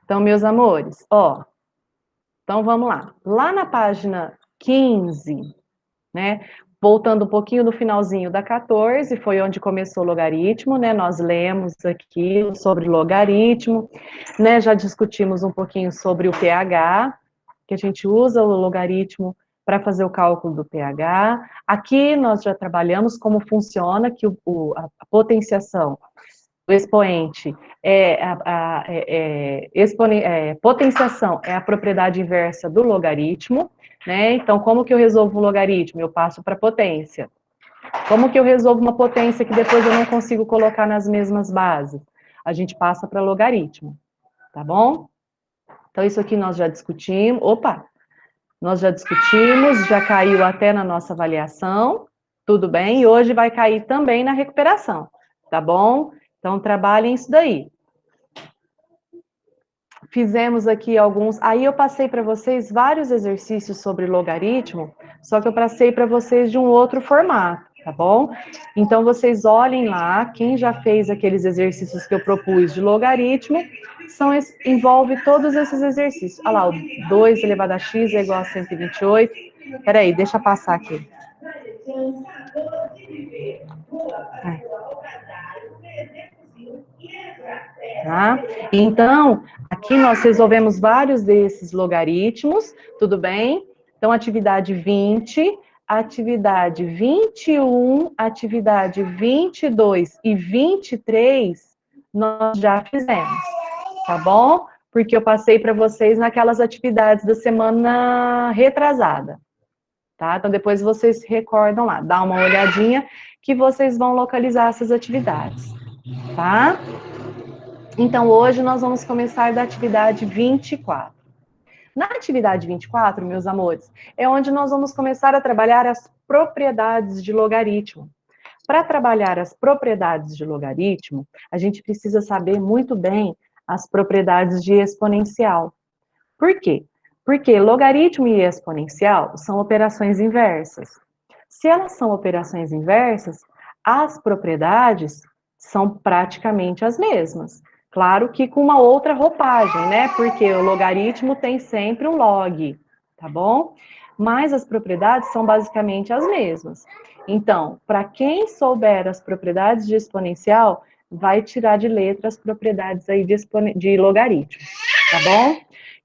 Então, meus amores, ó, então vamos lá. Lá na página 15, né? Voltando um pouquinho no finalzinho da 14, foi onde começou o logaritmo, né? Nós lemos aqui sobre logaritmo, né? Já discutimos um pouquinho sobre o pH, que a gente usa o logaritmo para fazer o cálculo do pH. Aqui nós já trabalhamos como funciona que a potenciação, o expoente potenciação é a propriedade inversa do logaritmo, né? Então, como que eu resolvo um logaritmo? Eu passo para potência. Como que eu resolvo uma potência que depois eu não consigo colocar nas mesmas bases? A gente passa para logaritmo, tá bom? Então, isso aqui nós já discutimos. Opa! Nós já discutimos, já caiu até na nossa avaliação, tudo bem? E hoje vai cair também na recuperação, tá bom? Então, trabalhem isso daí. Fizemos aqui alguns. Aí eu passei para vocês vários exercícios sobre logaritmo, só que eu passei para vocês de um outro formato, tá bom? Então vocês olhem lá, quem já fez aqueles exercícios que eu propus de logaritmo, envolve todos esses exercícios. Olha lá, o 2 elevado a x é igual a 128. Peraí, deixa eu passar aqui. Tá? Então, aqui nós resolvemos vários desses logaritmos, tudo bem? Então, atividade 20, atividade 21, atividade 22 e 23, nós já fizemos, tá bom? Porque eu passei para vocês naquelas atividades da semana retrasada, tá? Então, depois vocês se recordam lá, dá uma olhadinha que vocês vão localizar essas atividades, tá? Então, hoje nós vamos começar da atividade 24. Na atividade 24, meus amores, é onde nós vamos começar a trabalhar as propriedades de logaritmo. Para trabalhar as propriedades de logaritmo, a gente precisa saber muito bem as propriedades de exponencial. Por quê? Porque logaritmo e exponencial são operações inversas. Se elas são operações inversas, as propriedades são praticamente as mesmas. Claro que com uma outra roupagem, né? Porque o logaritmo tem sempre um log, tá bom? Mas as propriedades são basicamente as mesmas. Então, para quem souber as propriedades de exponencial, vai tirar de letra as propriedades aí de logaritmo, tá bom?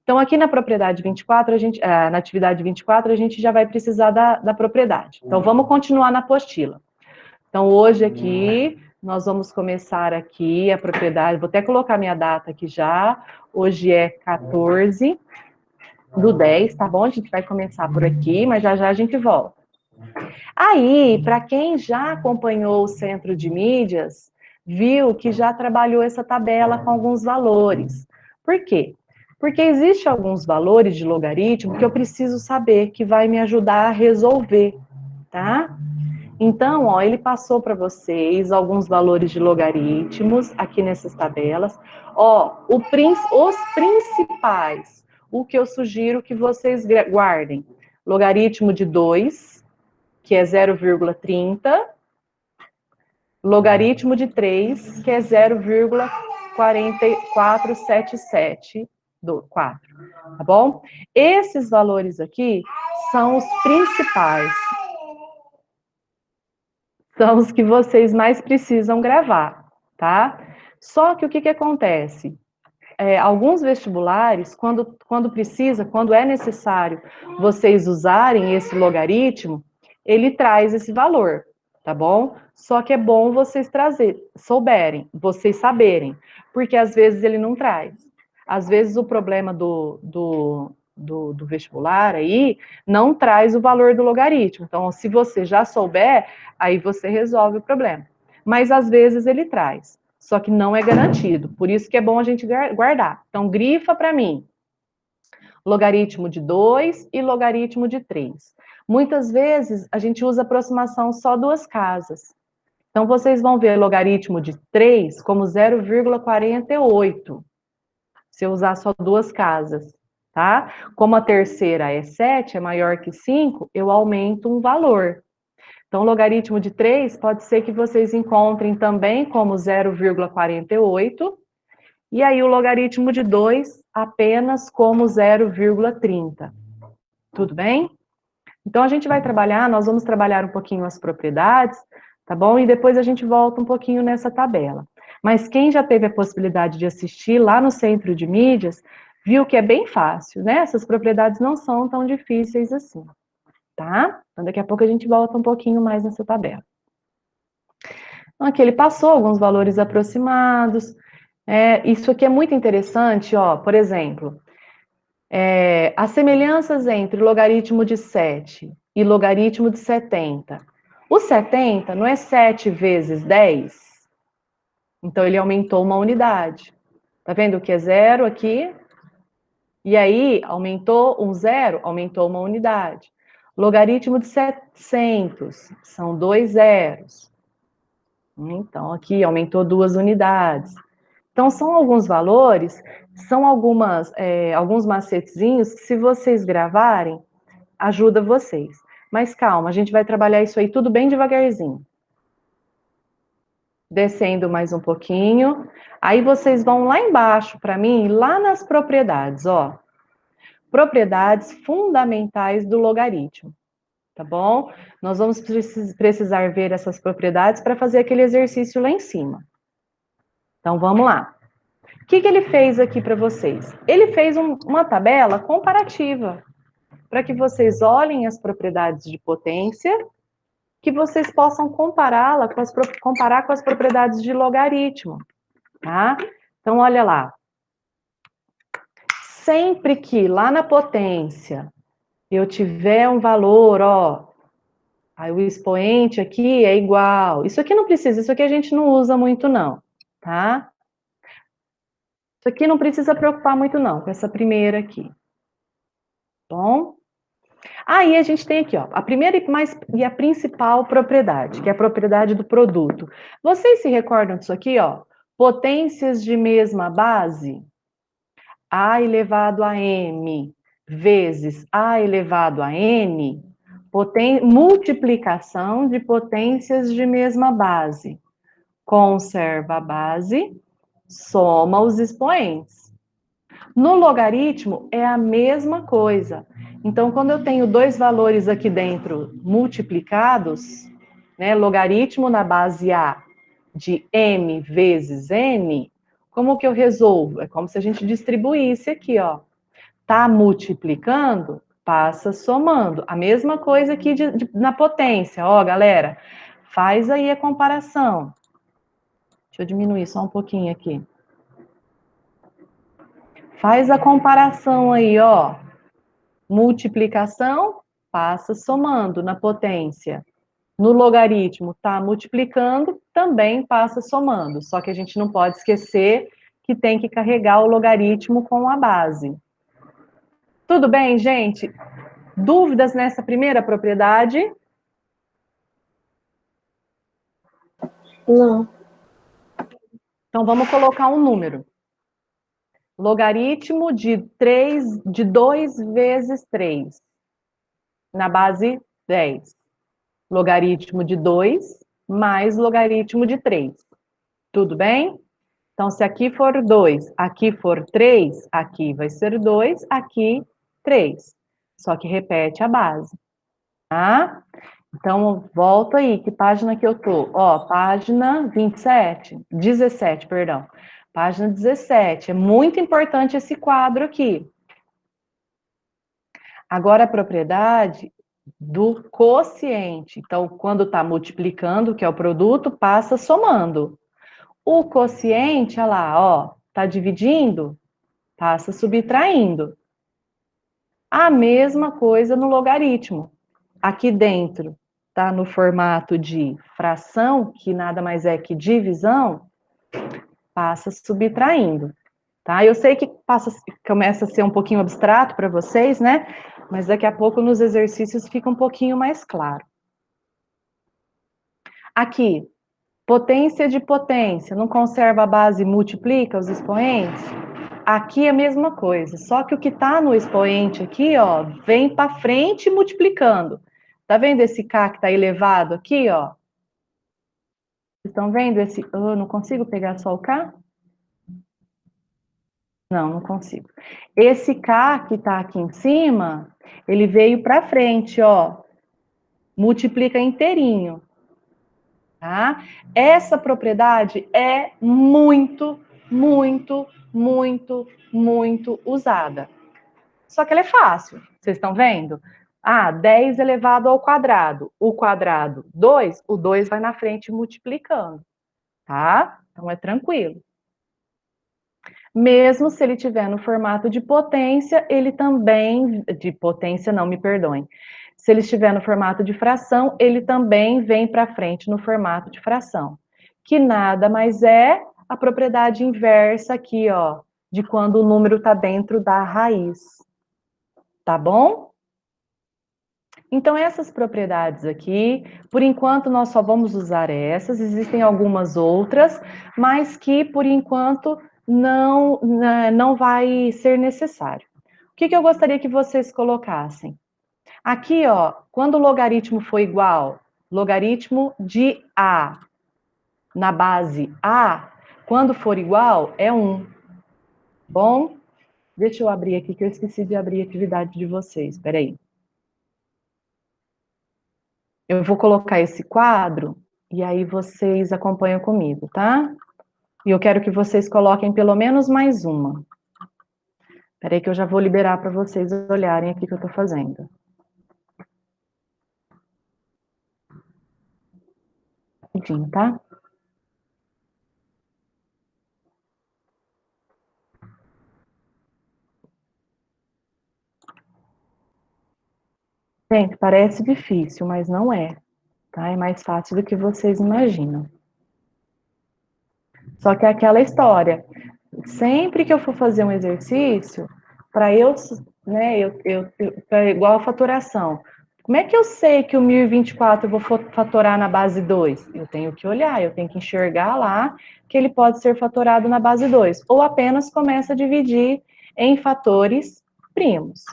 Então, aqui na propriedade 24, na atividade 24, a gente já vai precisar da propriedade. Então, vamos continuar na apostila. Então, hoje aqui, nós vamos começar aqui a propriedade, vou até colocar minha data aqui já, hoje é 14/10, tá bom? A gente vai começar por aqui, mas já já a gente volta. Aí, para quem já acompanhou o Centro de Mídias, viu que já trabalhou essa tabela com alguns valores. Por quê? Porque existem alguns valores de logaritmo que eu preciso saber, que vai me ajudar a resolver, tá? Então, ó, ele passou para vocês alguns valores de logaritmos aqui nessas tabelas. Ó, os principais, o que eu sugiro que vocês guardem. Logaritmo de 2, que é 0,30. Logaritmo de 3, que é 0,4477 do 4, tá bom? Esses valores aqui são os principais. São os que vocês mais precisam gravar, tá? Só que o que acontece? Alguns vestibulares, quando é necessário vocês usarem esse logaritmo, ele traz esse valor, tá bom? Só que é bom vocês vocês saberem, porque às vezes ele não traz. Às vezes o problema do vestibular aí não traz o valor do logaritmo. Então, se você já souber, aí você resolve o problema. Mas às vezes ele traz, só que não é garantido. Por isso que é bom a gente guardar. Então, grifa para mim. Logaritmo de 2 e logaritmo de 3. Muitas vezes a gente usa aproximação só duas casas. Então, vocês vão ver logaritmo de 3 como 0,48, se eu usar só duas casas, tá? Como a terceira é 7, é maior que 5, eu aumento um valor. Então, logaritmo de 3 pode ser que vocês encontrem também como 0,48, E aí o logaritmo de 2 apenas como 0,30. Tudo bem? Então a gente vai trabalhar, nós vamos trabalhar um pouquinho as propriedades, tá bom? E depois a gente volta um pouquinho nessa tabela. Mas quem já teve a possibilidade de assistir lá no Centro de Mídias, viu que é bem fácil, né? Essas propriedades não são tão difíceis assim, tá? Então daqui a pouco a gente volta um pouquinho mais nessa tabela. Então aqui ele passou alguns valores aproximados. Isso aqui é muito interessante, ó, por exemplo, as semelhanças entre logaritmo de 7 e logaritmo de 70. O 70 não é 7 vezes 10? Então, ele aumentou uma unidade. Tá vendo o que é zero aqui? E aí, aumentou um zero, aumentou uma unidade. Logaritmo de 700, são 2 zeros. Então, aqui aumentou 2 unidades. Então, são alguns valores, são alguns macetezinhos que, se vocês gravarem, ajuda vocês. Mas calma, a gente vai trabalhar isso aí tudo bem devagarzinho. Descendo mais um pouquinho. Aí vocês vão lá embaixo para mim, lá nas propriedades, ó. Propriedades fundamentais do logaritmo, tá bom? Nós vamos precisar ver essas propriedades para fazer aquele exercício lá em cima. Então, vamos lá. O que ele fez aqui para vocês? Ele fez uma tabela comparativa, para que vocês olhem as propriedades de potência, que vocês possam comparar com as propriedades de logaritmo, tá? Então, olha lá. Sempre que lá na potência eu tiver um valor, ó, aí o expoente aqui é igual. Isso aqui não precisa, isso aqui a gente não usa muito não, tá? Isso aqui não precisa preocupar muito não, com essa primeira aqui. Bom? Aí a gente tem aqui, ó, a primeira e a principal propriedade, que é a propriedade do produto. Vocês se recordam disso aqui, ó? Potências de mesma base, A elevado a M vezes A elevado a N, multiplicação de potências de mesma base. Conserva a base, soma os expoentes. No logaritmo é a mesma coisa. Então, quando eu tenho dois valores aqui dentro multiplicados, né, logaritmo na base A de m vezes n, como que eu resolvo? É como se a gente distribuísse aqui, ó. Tá multiplicando, passa somando. A mesma coisa aqui na potência. Ó, galera, faz aí a comparação. Deixa eu diminuir só um pouquinho aqui. Faz a comparação aí, ó. Multiplicação, passa somando na potência. No logaritmo, tá multiplicando, também passa somando. Só que a gente não pode esquecer que tem que carregar o logaritmo com a base. Tudo bem, gente? Dúvidas nessa primeira propriedade? Não. Então, vamos colocar um número. Logaritmo de 2 vezes 3, na base 10. Logaritmo de 2 mais logaritmo de 3. Tudo bem? Então, se aqui for 2, aqui for 3, aqui vai ser 2, aqui 3. Só que repete a base, tá? Então, volta aí, que página que eu tô? Ó, página 17, perdão. Página 17, é muito importante esse quadro aqui. Agora, a propriedade do quociente. Então, quando está multiplicando, que é o produto, passa somando. O quociente, olha lá, ó, está dividindo, passa subtraindo. A mesma coisa no logaritmo. Aqui dentro está no formato de fração, que nada mais é que divisão, passa subtraindo. Tá? Eu sei que começa a ser um pouquinho abstrato para vocês, né? Mas daqui a pouco nos exercícios fica um pouquinho mais claro. Aqui, potência de potência, não conserva a base e multiplica os expoentes? Aqui é a mesma coisa, só que o que está no expoente aqui, ó, vem para frente multiplicando. Tá vendo esse K que está elevado aqui, ó? Estão vendo esse... Oh, não consigo pegar só o K? Não, não consigo. Esse K que está aqui em cima, ele veio para frente, ó. Multiplica inteirinho, tá? Essa propriedade é muito, muito, muito, muito usada. Só que ela é fácil, vocês estão vendo? Ah, 10 elevado ao quadrado. O quadrado, 2, o 2 vai na frente multiplicando, tá? Então é tranquilo. Mesmo se ele tiver no formato de potência, ele também, de potência não, me perdoem. Se ele estiver no formato de fração, ele também vem para frente no formato de fração, que nada mais é a propriedade inversa aqui, ó, de quando o número está dentro da raiz. Tá bom? Então, essas propriedades aqui, por enquanto, nós só vamos usar essas, existem algumas outras, mas que, por enquanto, não vai ser necessário. O que eu gostaria que vocês colocassem? Aqui, ó, quando o logaritmo for igual, logaritmo de A na base A, quando for igual, é 1. Bom, deixa eu abrir aqui, que eu esqueci de abrir a atividade de vocês, peraí. Eu vou colocar esse quadro e aí vocês acompanham comigo, tá? E eu quero que vocês coloquem pelo menos mais uma. Peraí que eu já vou liberar para vocês olharem aqui o que eu estou fazendo. Rapidinho, tá? Gente, parece difícil, mas não é, tá? É mais fácil do que vocês imaginam. Só que é aquela história. Sempre que eu for fazer um exercício, para eu, né, igual a fatoração. Como é que eu sei que o 1024 eu vou fatorar na base 2? Eu tenho que olhar, eu tenho que enxergar lá que ele pode ser fatorado na base 2. Ou apenas começa a dividir em fatores primos,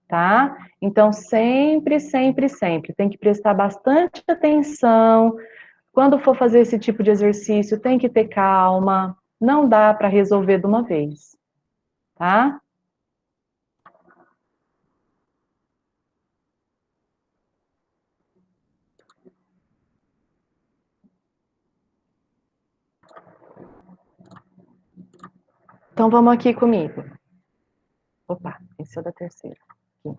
tá? Então, sempre, sempre, sempre tem que prestar bastante atenção. Quando for fazer esse tipo de exercício, tem que ter calma. Não dá para resolver de uma vez, tá? Então, vamos aqui comigo. Opa, esse é o da terceira. Aqui.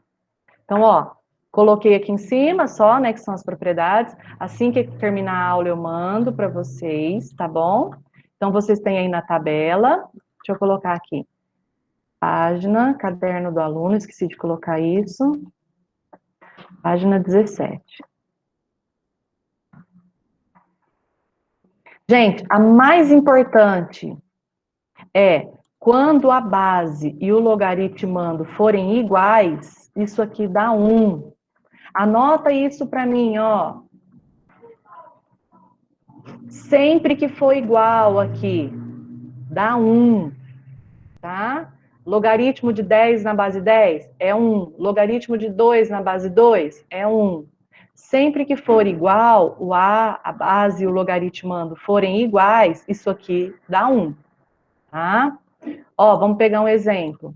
Então, ó, coloquei aqui em cima só, né, que são as propriedades. Assim que terminar a aula, eu mando para vocês, tá bom? Então, vocês têm aí na tabela. Deixa eu colocar aqui. Página, caderno do aluno, esqueci de colocar isso. Página 17. Gente, a mais importante é quando a base e o logaritmando forem iguais, isso aqui dá 1. Anota isso para mim, ó. Sempre que for igual aqui, dá 1, tá? Logaritmo de 10 na base 10 é 1. Logaritmo de 2 na base 2 é 1. Sempre que for igual, a base e o logaritmando forem iguais, isso aqui dá 1, tá? Ó, vamos pegar um exemplo.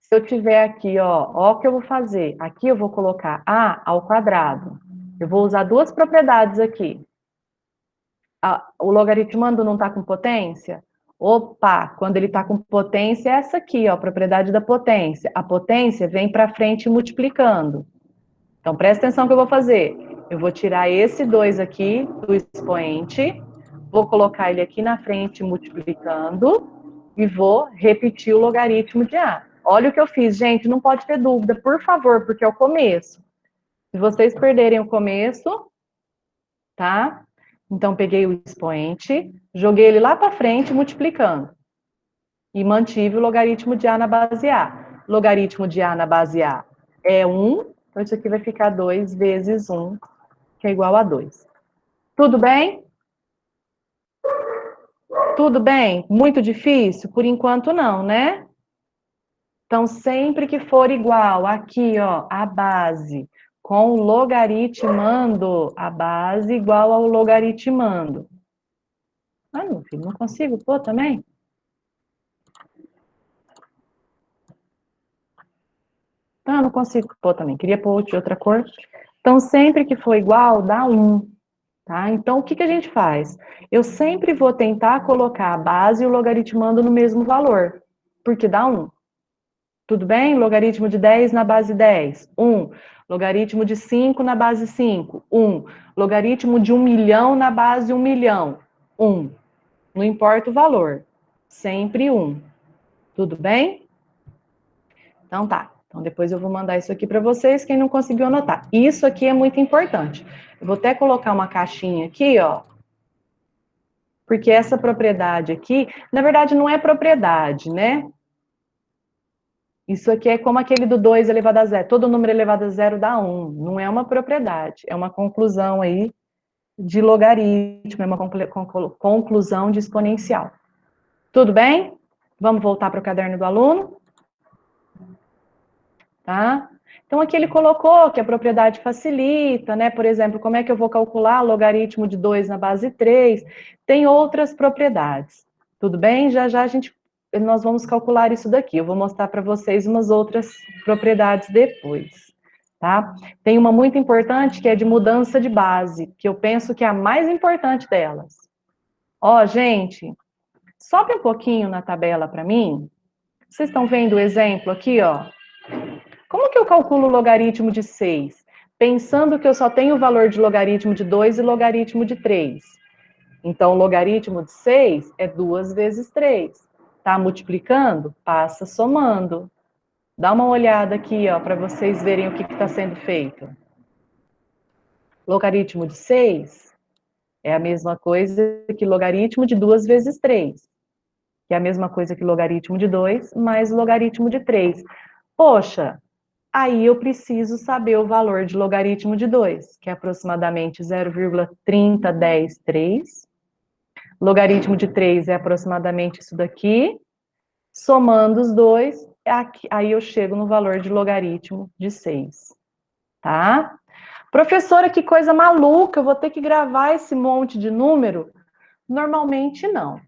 Se eu tiver aqui, ó o que eu vou fazer. Aqui eu vou colocar A ao quadrado. Eu vou usar duas propriedades aqui. O logaritmando não está com potência? Opa, quando ele está com potência, é essa aqui, ó, a propriedade da potência. A potência vem para frente multiplicando. Então, presta atenção no que eu vou fazer. Eu vou tirar esse 2 aqui do expoente, vou colocar ele aqui na frente multiplicando e vou repetir o logaritmo de A. Olha o que eu fiz, gente, não pode ter dúvida, por favor, porque é o começo. Se vocês perderem o começo, tá? Então, peguei o expoente, joguei ele lá para frente, multiplicando. E mantive o logaritmo de A na base A. Logaritmo de A na base A é 1, então isso aqui vai ficar 2 vezes 1, que é igual a 2. Tudo bem? Tudo bem? Muito difícil? Por enquanto não, né? Então, sempre que for igual, aqui, ó, a base com o logaritmando, a base igual ao logaritmando. Ah, meu filho, não consigo pôr também? Ah, não consigo pôr também, queria pôr de outra cor. Então, sempre que for igual, dá 1, tá? Então, o que que a gente faz? Eu sempre vou tentar colocar a base e o logaritmando no mesmo valor, porque dá 1. Tudo bem? Logaritmo de 10 na base 10, 1. Logaritmo de 5 na base 5, 1. Logaritmo de 1 milhão na base 1 milhão, 1. Não importa o valor, sempre 1. Tudo bem? Então tá. Então depois eu vou mandar isso aqui para vocês, quem não conseguiu anotar. Isso aqui é muito importante. Eu vou até colocar uma caixinha aqui, ó. Porque essa propriedade aqui, na verdade não é propriedade, né? Isso aqui é como aquele do 2 elevado a zero. Todo número elevado a zero dá 1. Não é uma propriedade, é uma conclusão aí de logaritmo, é uma conclusão de exponencial. Tudo bem? Vamos voltar para o caderno do aluno? Tá? Então, aqui ele colocou que a propriedade facilita, né? Por exemplo, como é que eu vou calcular logaritmo de 2 na base 3? Tem outras propriedades. Tudo bem? Já já nós vamos calcular isso daqui. Eu vou mostrar para vocês umas outras propriedades depois, tá? Tem uma muito importante que é de mudança de base, que eu penso que é a mais importante delas. Ó, gente, sobe um pouquinho na tabela para mim. Vocês estão vendo o exemplo aqui, ó? Como que eu calculo o logaritmo de 6? Pensando que eu só tenho o valor de logaritmo de 2 e logaritmo de 3. Então, o logaritmo de 6 é 2 vezes 3. Tá multiplicando? Passa somando. Dá uma olhada aqui, ó, para vocês verem o que está sendo feito. Logaritmo de 6 é a mesma coisa que logaritmo de 2 vezes 3, que é a mesma coisa que logaritmo de 2 mais logaritmo de 3. Poxa, aí eu preciso saber o valor de logaritmo de 2, que é aproximadamente 0,30103. Logaritmo de 3 é aproximadamente isso daqui. Somando os dois, aí eu chego no valor de logaritmo de 6. Tá? Professora, que coisa maluca, eu vou ter que gravar esse monte de número? Normalmente não.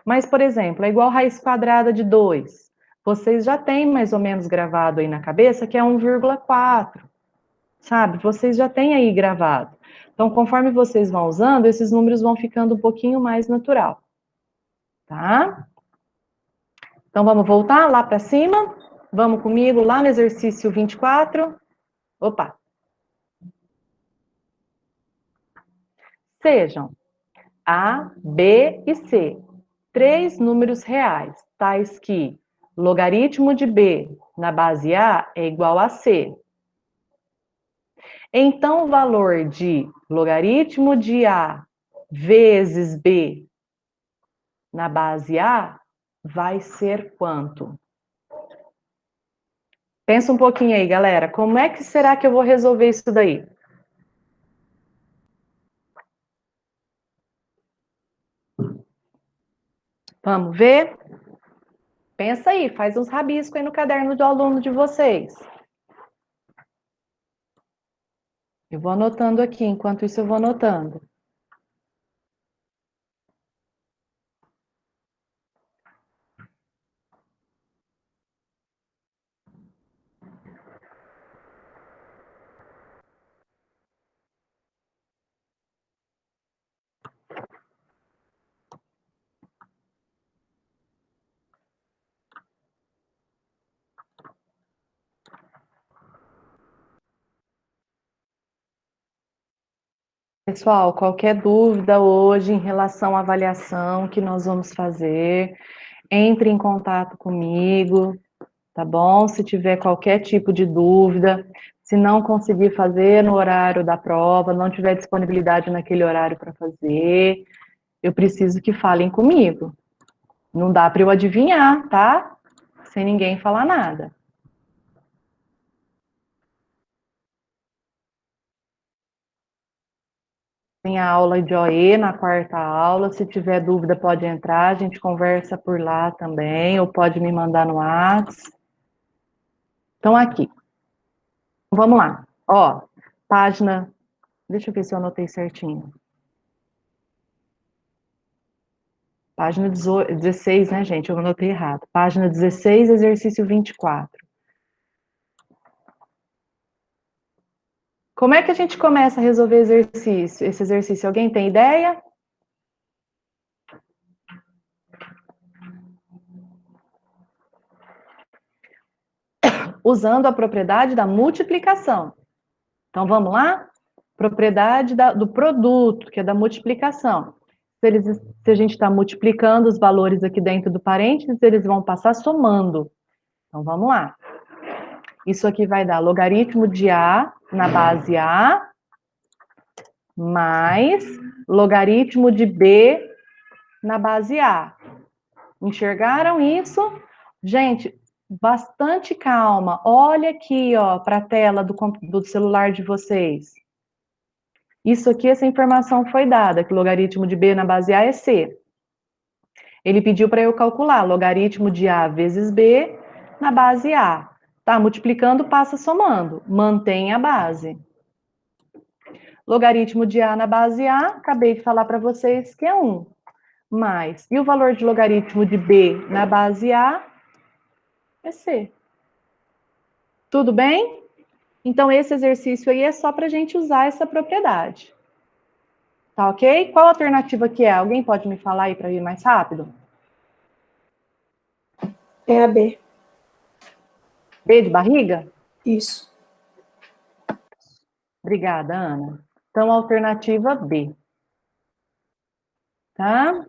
Mas, por exemplo, é igual raiz quadrada de 2. Vocês já têm mais ou menos gravado aí na cabeça que é 1,4, sabe? Vocês já têm aí gravado. Então, conforme vocês vão usando, esses números vão ficando um pouquinho mais natural, tá? Então, vamos voltar lá para cima? Vamos comigo lá no exercício 24. Opa! Sejam A, B e C 3 números reais, tais que logaritmo de B na base A é igual a C. Então, o valor de logaritmo de A vezes B na base A vai ser quanto? Pensa um pouquinho aí, galera. Como é que será que eu vou resolver isso daí? Vamos ver? Pensa aí, faz uns rabiscos aí no caderno do aluno de vocês. Eu vou anotando aqui, enquanto isso eu vou anotando. Pessoal, qualquer dúvida hoje em relação à avaliação que nós vamos fazer, entre em contato comigo, tá bom? Se tiver qualquer tipo de dúvida, se não conseguir fazer no horário da prova, não tiver disponibilidade naquele horário para fazer, eu preciso que falem comigo. Não dá para eu adivinhar, tá? Sem ninguém falar nada. Tem a aula de OE na quarta aula. Se tiver dúvida, pode entrar, a gente conversa por lá também, ou pode me mandar no WhatsApp. Então, aqui. Vamos lá. Ó, página. Deixa eu ver se eu anotei certinho. Página 16, né, gente? Eu anotei errado. Página 16, exercício 24. Como é que a gente começa a resolver esse exercício? Alguém tem ideia? Usando a propriedade da multiplicação. Então, vamos lá? Propriedade do produto, que é da multiplicação. Se a gente está multiplicando os valores aqui dentro do parênteses, eles vão passar somando. Então, vamos lá. Isso aqui vai dar logaritmo de A na base A, mais logaritmo de B na base A. Enxergaram isso? Gente, bastante calma. Olha aqui, ó, para a tela do celular de vocês. Isso aqui, essa informação foi dada, que o logaritmo de B na base A é C. Ele pediu para eu calcular logaritmo de A vezes B na base A. Tá, multiplicando, passa somando. Mantém a base. Logaritmo de A na base A, acabei de falar para vocês que é 1. Mais, e o valor de logaritmo de B na base A é C. Tudo bem? Então, esse exercício aí é só para a gente usar essa propriedade. Tá ok? Qual alternativa que é? Alguém pode me falar aí para ir mais rápido? É a B. B de barriga? Isso. Obrigada, Ana. Então, alternativa B. Tá?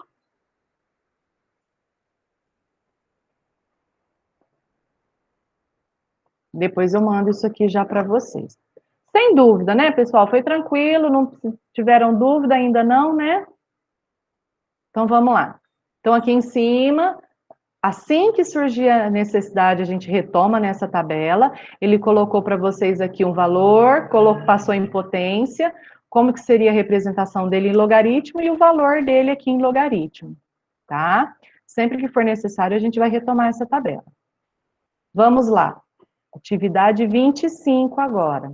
Depois eu mando isso aqui já para vocês. Sem dúvida, né, pessoal? Foi tranquilo, não tiveram dúvida ainda não, né? Então, vamos lá. Então, aqui em cima, assim que surgir a necessidade, a gente retoma nessa tabela. Ele colocou para vocês aqui um valor, passou em potência, como que seria a representação dele em logaritmo e o valor dele aqui em logaritmo, tá? Sempre que for necessário, a gente vai retomar essa tabela. Vamos lá. Atividade 25 agora.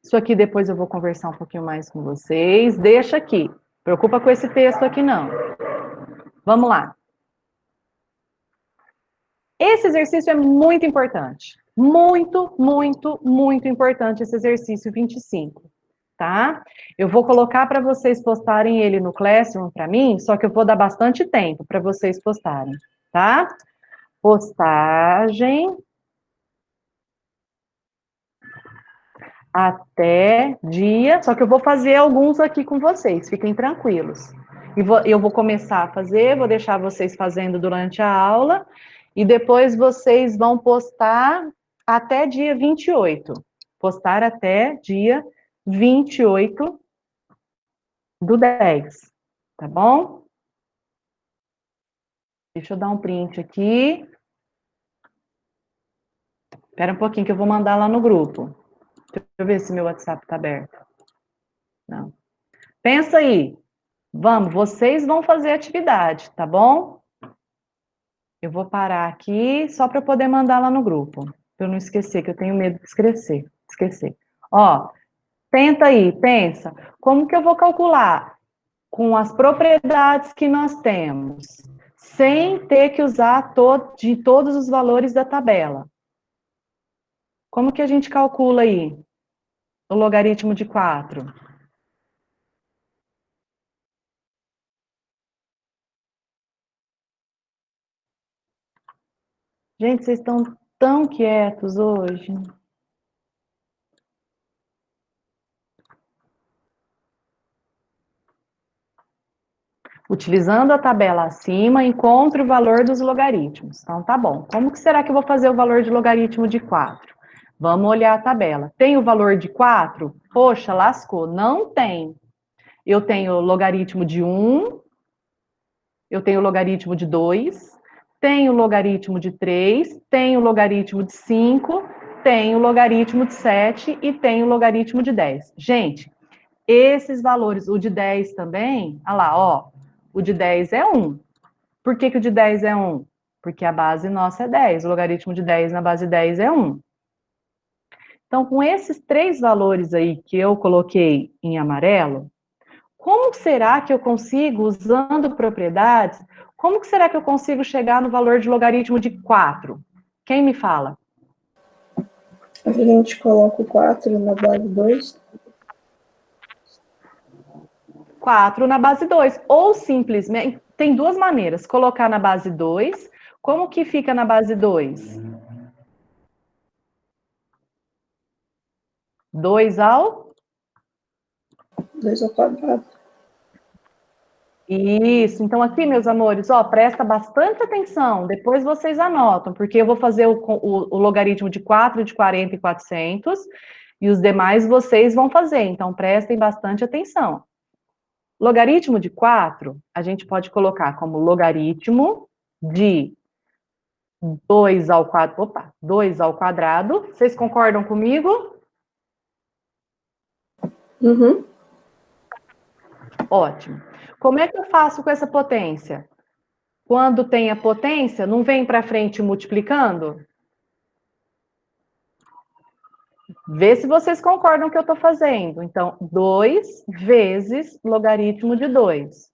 Isso aqui depois eu vou conversar um pouquinho mais com vocês. Deixa aqui. Preocupa com esse texto aqui não. Vamos lá. Esse exercício é muito importante. Muito, muito, muito importante esse exercício 25, tá? Eu vou colocar para vocês postarem ele no Classroom para mim, só que eu vou dar bastante tempo para vocês postarem, tá? Postagem até dia, só que eu vou fazer alguns aqui com vocês, fiquem tranquilos. Eu vou começar a fazer, vou deixar vocês fazendo durante a aula, e depois vocês vão postar até dia 28. Postar até dia 28 do 10, tá bom? Deixa eu dar um print aqui. Espera um pouquinho que eu vou mandar lá no grupo. Deixa eu ver se meu WhatsApp está aberto. Não. Pensa aí. Vamos, vocês vão fazer atividade, tá bom? Eu vou parar aqui só para eu poder mandar lá no grupo. Para eu não esquecer, que eu tenho medo de esquecer. Ó, tenta aí, pensa. Como que eu vou calcular? Com as propriedades que nós temos, sem ter que usar de todos os valores da tabela. Como que a gente calcula aí o logaritmo de 4? Gente, vocês estão tão quietos hoje. Utilizando a tabela acima, encontre o valor dos logaritmos. Então, tá bom. Como que será que eu vou fazer o valor de logaritmo de 4? Vamos olhar a tabela. Tem o valor de 4? Poxa, lascou. Não tem. Eu tenho logaritmo de 1, eu tenho logaritmo de 2, tenho logaritmo de 3, tenho logaritmo de 5, tenho logaritmo de 7 e tenho logaritmo de 10. Gente, esses valores, o de 10 também, olha lá, ó, o de 10 é 1. Por que o de 10 é 1? Porque a base nossa é 10, o logaritmo de 10 na base 10 é 1. Então, com esses três valores aí que eu coloquei em amarelo, como será que eu consigo, usando propriedades, como que será que eu consigo chegar no valor de logaritmo de 4? Quem me fala? A gente coloca o 4 na base 2. 4 na base 2. Ou simplesmente, tem duas maneiras. Colocar na base 2. Como que fica na base 2? 2 ao? 2 ao quadrado. Isso. Então aqui, meus amores, ó, presta bastante atenção. Depois vocês anotam, porque eu vou fazer o logaritmo de 4, de 40 e 400, e os demais vocês vão fazer. Então prestem bastante atenção. Logaritmo de 4, a gente pode colocar como logaritmo de 2 ao quadrado. Opa, 2 ao quadrado. Vocês concordam comigo? Uhum. Ótimo. Como é que eu faço com essa potência? Quando tem a potência, não vem para frente multiplicando? Vê se vocês concordam com o que eu estou fazendo. Então, 2 vezes logaritmo de 2.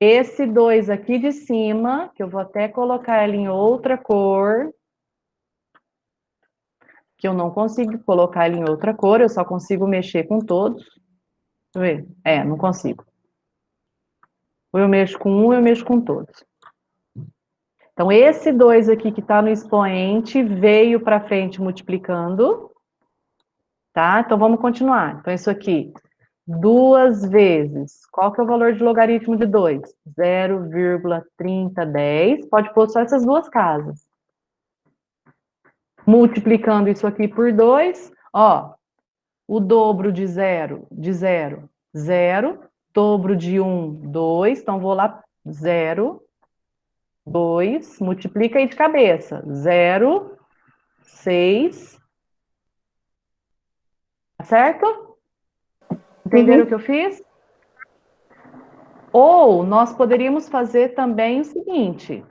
Esse 2 aqui de cima, que eu vou até colocar ele em outra cor, que eu não consigo colocar ele em outra cor, eu só consigo mexer com todos. Deixa eu ver. Não consigo. Ou eu mexo com um, eu mexo com todos. Então, esse 2 aqui que está no expoente veio para frente multiplicando. Tá? Então, vamos continuar. Então, isso aqui, 2 vezes. Qual que é o valor de logaritmo de 2? 0,3010. Pode pôr só essas duas casas. Multiplicando isso aqui por 2, ó, o dobro de 0, 0. Dobro de 1, 2. Então, vou lá, 0, 2. Multiplica aí de cabeça. 0, 6. Tá certo? Entenderam o que eu fiz? Ou nós poderíamos fazer também o seguinte: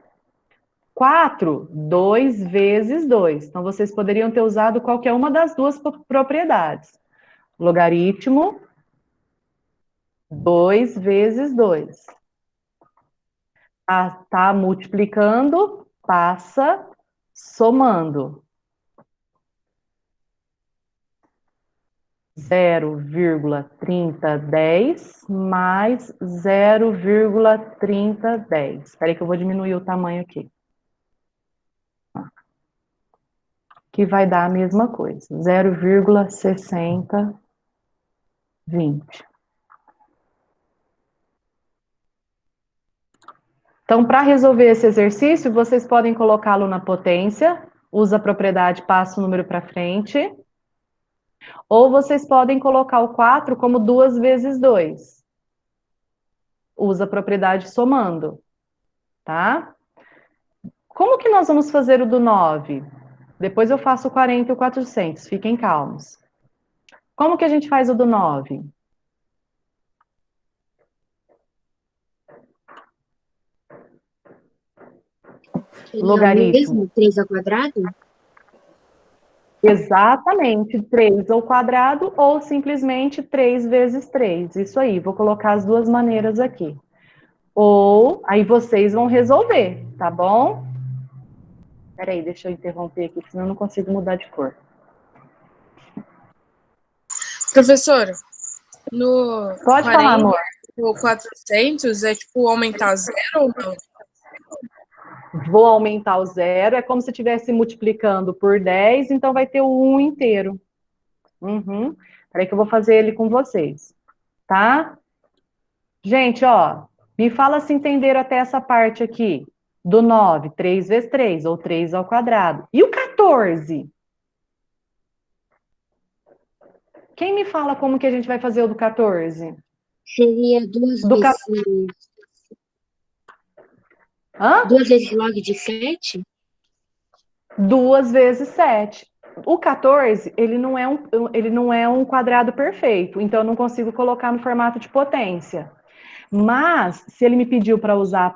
4, 2 vezes 2. Então, vocês poderiam ter usado qualquer uma das duas propriedades. Logaritmo 2 vezes 2. Tá multiplicando, passa somando. 0,3010 mais 0,3010. Espera aí que eu vou diminuir o tamanho aqui. Que vai dar a mesma coisa, 0,6020. Então, para resolver esse exercício, vocês podem colocá-lo na potência, usa a propriedade, passa o número para frente, ou vocês podem colocar o 4 como 2 vezes 2. Usa a propriedade somando, tá? Como que nós vamos fazer o do 9? Depois eu faço o 40 e o 400, fiquem calmos. Como que a gente faz o do 9? Logaritmo. Mesmo 3 ao quadrado? Exatamente, 3 ao quadrado ou simplesmente 3 vezes 3. Isso aí, vou colocar as duas maneiras aqui. Ou, aí vocês vão resolver, tá bom? Peraí, deixa eu interromper aqui, senão eu não consigo mudar de cor. Professora, no Pode 40, falar, amor. o 400 é tipo aumentar zero ou não? Vou aumentar o zero, é como se estivesse multiplicando por 10, então vai ter o 1 inteiro. Peraí que eu vou fazer ele com vocês, tá? Gente, ó, me fala se entenderam até essa parte aqui. Do 9, 3 vezes 3, ou 3 ao quadrado. E o 14? Quem me fala como que a gente vai fazer o do 14? Seria 2 Do vezes, Hã? 2 vezes log de 7? 2 vezes 7. O 14, ele não é um quadrado perfeito, então eu não consigo colocar no formato de potência. Mas, se ele me pediu para usar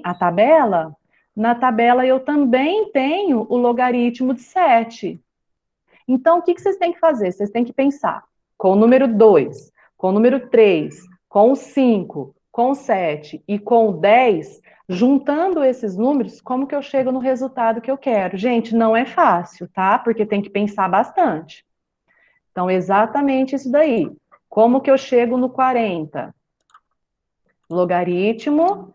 a tabela, na tabela eu também tenho o logaritmo de 7. Então, o que vocês têm que fazer? Vocês têm que pensar com o número 2, com o número 3, com o 5, com 7 e com 10, juntando esses números, como que eu chego no resultado que eu quero? Gente, não é fácil, tá? Porque tem que pensar bastante. Então, exatamente isso daí. Como que eu chego no 40? Logaritmo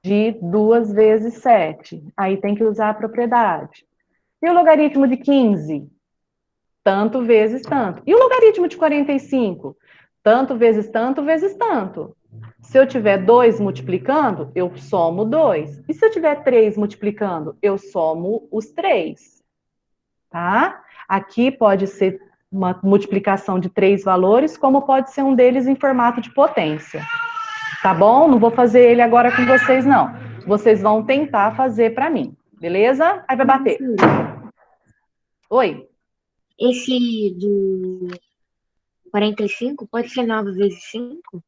de 2 vezes 7. Aí tem que usar a propriedade. E o logaritmo de 15? Tanto vezes tanto. E o logaritmo de 45? Tanto vezes tanto vezes tanto. Se eu tiver 2 multiplicando, eu somo 2. E se eu tiver 3 multiplicando, eu somo os 3. Tá? Aqui pode ser uma multiplicação de 3 valores, como pode ser um deles em formato de potência. Tá bom? Não vou fazer ele agora com vocês, não. Vocês vão tentar fazer para mim. Beleza? Aí vai bater. Oi. Esse do 45 pode ser 9 vezes 5?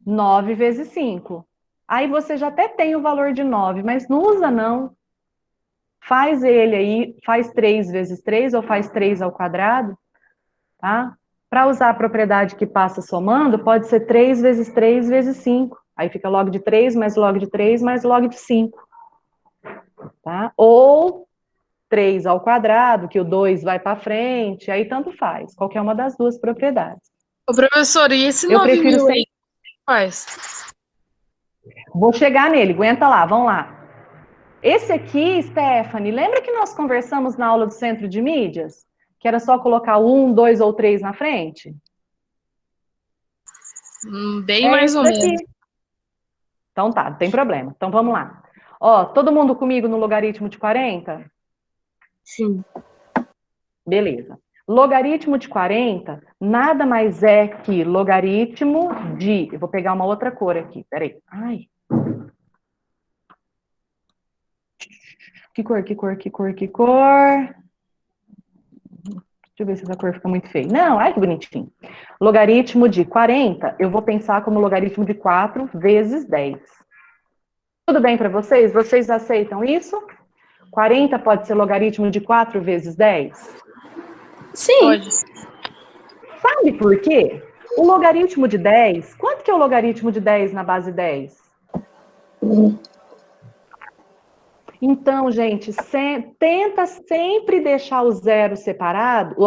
9 vezes 5. Aí você já até tem o valor de 9, mas não usa não. Faz ele aí, faz 3 vezes 3 ou faz 3 ao quadrado, tá? Para usar a propriedade que passa somando, pode ser 3 vezes 3 vezes 5. Aí fica log de 3 mais log de 3 mais log de 5. Tá? Ou 3 ao quadrado, que o 2 vai para frente, aí tanto faz. Qualquer uma das duas propriedades. Ô, professor, e esse Eu 9 prefiro mil aí, sempre... faz? Vou chegar nele, aguenta lá, vamos lá. Esse aqui, Stephanie, lembra que nós conversamos na aula do Centro de Mídias? Que era só colocar o 1, 2 ou 3 na frente? Bem É mais esse ou daqui. menos. Então tá, não tem problema. Então vamos lá. Ó, todo mundo comigo no logaritmo de 40? Sim. Beleza. Logaritmo de 40 nada mais é que logaritmo de... Eu vou pegar uma outra cor aqui, peraí. Ai. Que cor, que cor, que cor, que cor? Deixa eu ver se essa cor fica muito feia. Não, ai que bonitinho. Logaritmo de 40, eu vou pensar como logaritmo de 4 vezes 10. Tudo bem para vocês? Vocês aceitam isso? 40 pode ser logaritmo de 4 vezes 10? Sim. Pode. Sabe por quê? O logaritmo de 10, quanto que é o logaritmo de 10 na base 10? Então, gente, tenta sempre deixar os zeros separados,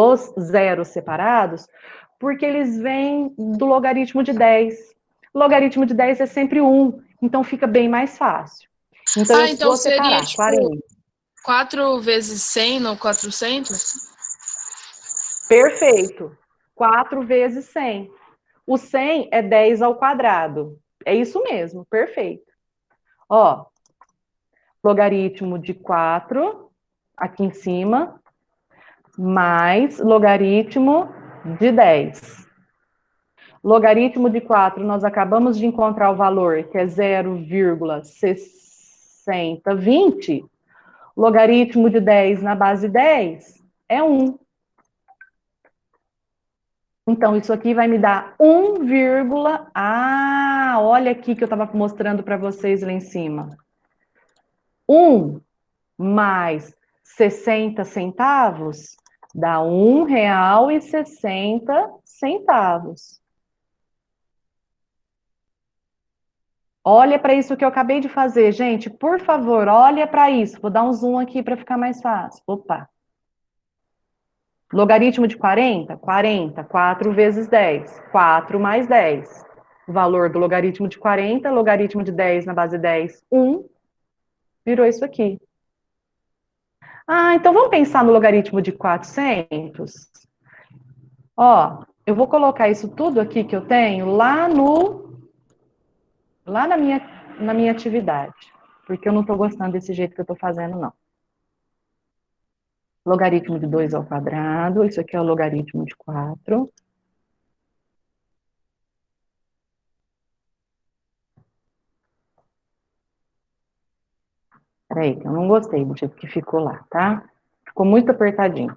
porque eles vêm do logaritmo de 10. O logaritmo de 10 é sempre 1, então fica bem mais fácil. Então, eu Então vou seria, separar, 40. 4 vezes 100 no 400? Perfeito. 4 vezes 100. O 100 é 10 ao quadrado. É isso mesmo, perfeito. Ó, logaritmo de 4, aqui em cima, mais logaritmo de 10. Logaritmo de 4, nós acabamos de encontrar o valor, que é 0,6020. Logaritmo de 10 na base 10 é 1. Então, isso aqui vai me dar 1, olha aqui que eu estava mostrando para vocês lá em cima. 1 mais 60 centavos dá R$ 1,60. Olha para isso que eu acabei de fazer, gente. Por favor, olha para isso. Vou dar um zoom aqui para ficar mais fácil. Opa. Logaritmo de 40? 40. 4 vezes 10. 4 mais 10. O valor do logaritmo de 40, logaritmo de 10 na base 10, 1. Virou isso aqui. Ah, então vamos pensar no logaritmo de 400? Ó, eu vou colocar isso tudo aqui que eu tenho lá na minha atividade, porque eu não estou gostando desse jeito que eu estou fazendo, não. Logaritmo de 2 ao quadrado, isso aqui é o logaritmo de 4. Peraí, que eu não gostei do jeito que ficou lá, tá? Ficou muito apertadinho.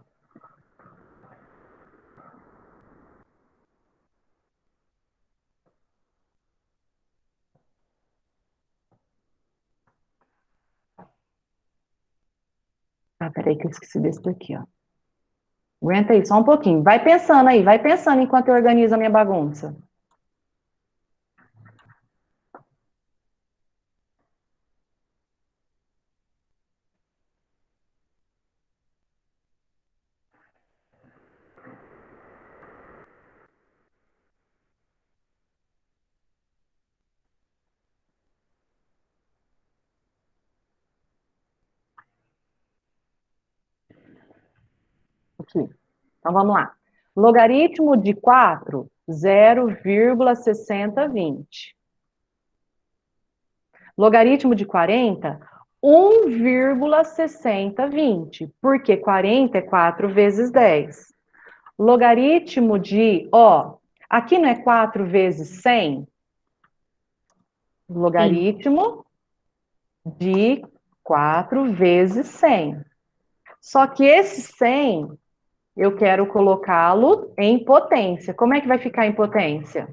Ah, peraí que eu esqueci desse daqui, ó. Aguenta aí, só um pouquinho. Vai pensando aí, vai pensando enquanto eu organizo a minha bagunça. Aqui. Então, vamos lá. Logaritmo de 4, 0,6020. Logaritmo de 40, 1,6020. Porque 40 é 4 vezes 10. Logaritmo de, aqui não é 4 vezes 100? Logaritmo de 4 vezes 100. Só que esse 100, eu quero colocá-lo em potência. Como é que vai ficar em potência?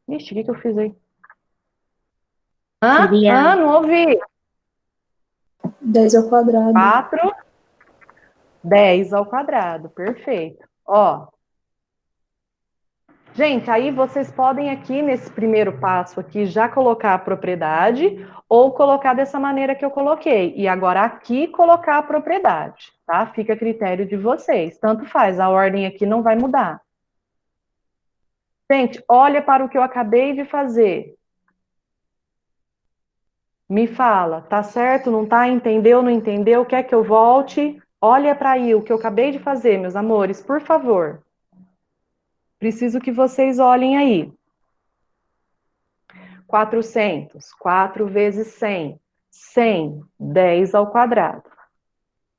Ixi, o que eu fiz aí? Não ouvi. 10 ao quadrado. 4, 10 ao quadrado. Perfeito. Gente, aí vocês podem aqui, nesse primeiro passo aqui, já colocar a propriedade ou colocar dessa maneira que eu coloquei. E agora aqui colocar a propriedade, tá? Fica a critério de vocês. Tanto faz, a ordem aqui não vai mudar. Gente, olha para o que eu acabei de fazer. Me fala, tá certo, não tá? Entendeu, não entendeu? Quer que eu volte? Olha para aí o que eu acabei de fazer, meus amores, por favor. Preciso que vocês olhem aí. 400, 4 vezes 100. 100, 10 ao quadrado.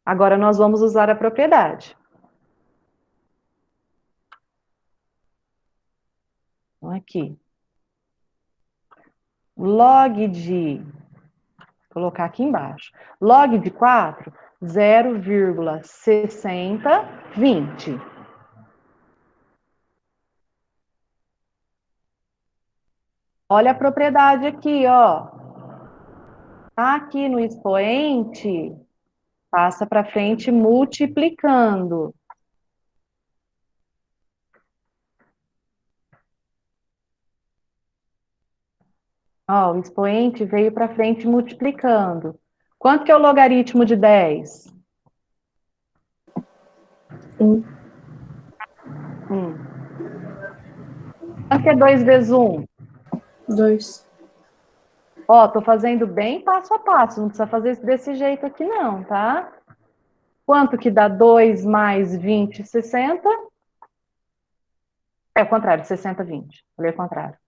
Agora nós vamos usar a propriedade. Então, aqui. Log de... Vou colocar aqui embaixo. Log de 4, 0,6020. Olha a propriedade aqui, Aqui no expoente, passa para frente multiplicando. O expoente veio para frente multiplicando. Quanto que é o logaritmo de 10? 1. Quanto que é 2 vezes 1? 2. Tô fazendo bem passo a passo, não precisa fazer desse jeito aqui não, tá? Quanto que dá 2 mais 20, 60? É o contrário, 60, 20. Falei o contrário.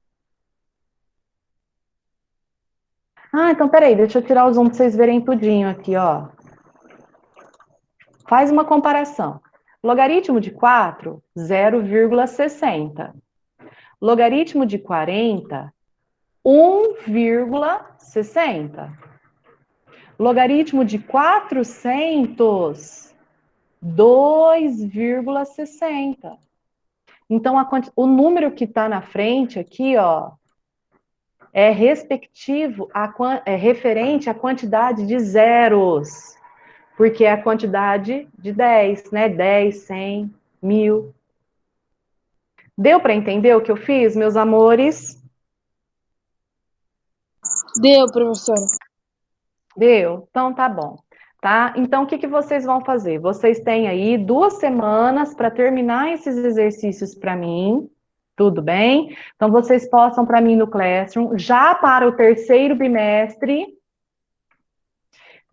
Então peraí, deixa eu tirar o zoom para vocês verem tudinho aqui, Faz uma comparação. Logaritmo de 4, 0,60. Logaritmo de 40, 1,60. Logaritmo de 400, 2,60. Então, o número que está na frente aqui, é referente à quantidade de zeros, porque é a quantidade de 10, né? 10, 100, 1000. Deu para entender o que eu fiz, meus amores? Deu, professora. Deu? Então tá bom. Tá? Então, o que vocês vão fazer? Vocês têm aí 2 semanas para terminar esses exercícios para mim, tudo bem? Então, vocês possam para mim no Classroom, já para o 3º bimestre,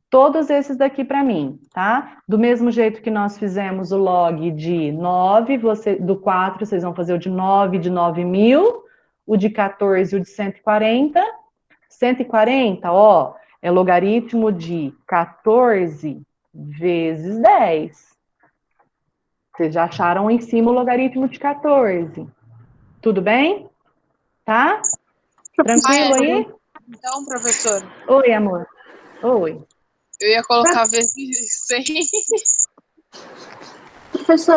todos esses daqui para mim, tá? Do mesmo jeito que nós fizemos o log de 9, do 4, vocês vão fazer o de 9, de 9.000, o de 14 e o de 140. 140, é logaritmo de 14 vezes 10. Vocês já acharam em cima o logaritmo de 14. Tudo bem? Tá? Tranquilo aí? Então, professor. Oi, amor. Oi. Eu ia colocar vezes 100. Professora,